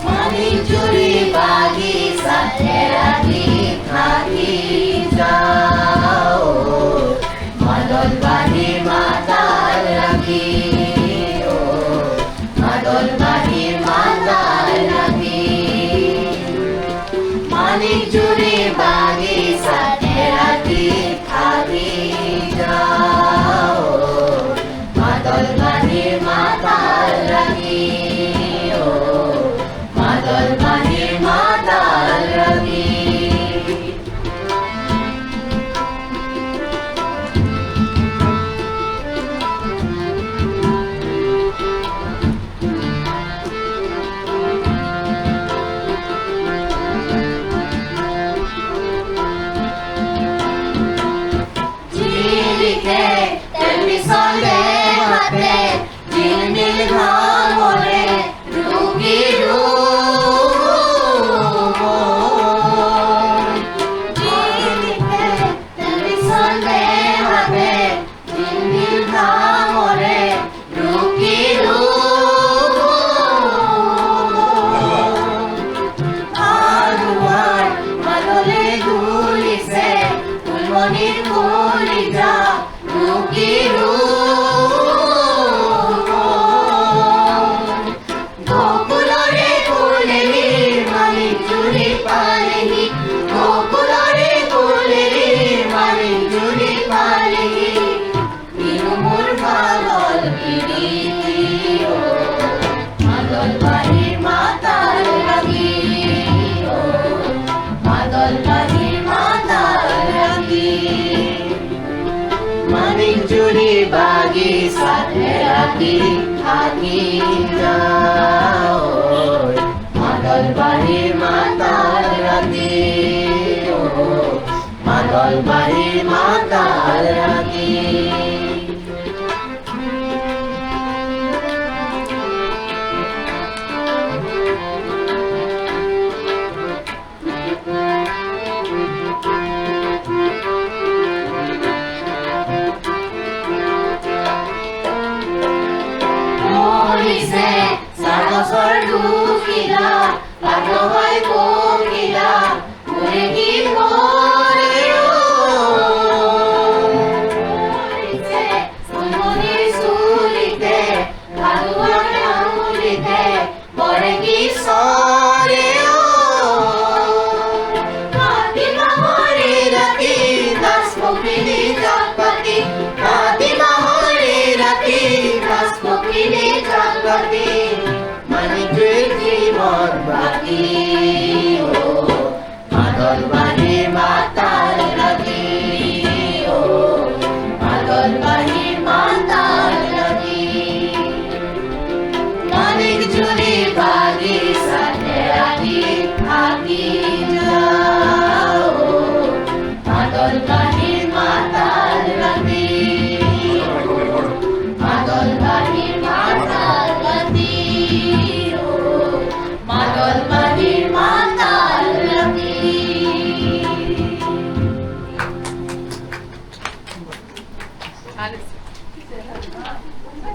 মানিকজুৰি বাগিচাত এৰাতি থাকি যাওঁ মাদল বাঁহীৰ মাতাল লাগি মাদল বাঁহীৰ মাতাল লাগি মানিকজুৰি বাগিচাত এৰাতি থাকি যাওঁ মাদল বাঁহীৰ মাতাল লাগি মাদল বাঁহীৰ মাতাল লাগি জিলিকে তেমনি চলে হাতে ঝিলমিল ঘামৰে ৰুগী জিলিকে তেমনি চলে হাতে ঝিলমিল ঘামৰে ৰুগী আলুৱাৰ মাদলে ধুলিছে ফুলমণিৰ কলিজা ৰুগী গকুলৰে ফুলেৰিৰ মানিকজুৰি পালেহি গকুলৰে ফুলেৰিৰ মানিকজুৰি পালেহি কিনো মোৰ পাগল পিৰিতি মাদল বাঁহীৰ মাতাল লাগি মাদল বাঁহীৰ মাতাল লাগি মানিকজুৰি বাগিচাত এৰাতি থাকি যাওঁ মাদল বাঁহীৰ মাতাল লাগি মাদল বাঁহীৰ মাতাল লাগি মৰিছে চাগছৰ দুখিলা পাত হয় পখিলা মোৰে কি মৰে মৰিছে ফুলমণিৰ চুলিতে ভালুৱাৰ আঙুলিতে পৰে কি চৰে কাতি মাহৰে ৰাতি নাচ পখিলি জাক পাতি কাতি মাহৰে ৰাতি নাচ পখিলি জাক পাতি মানিকজুৰিত জীৱন বাকী মাদল বাঁহী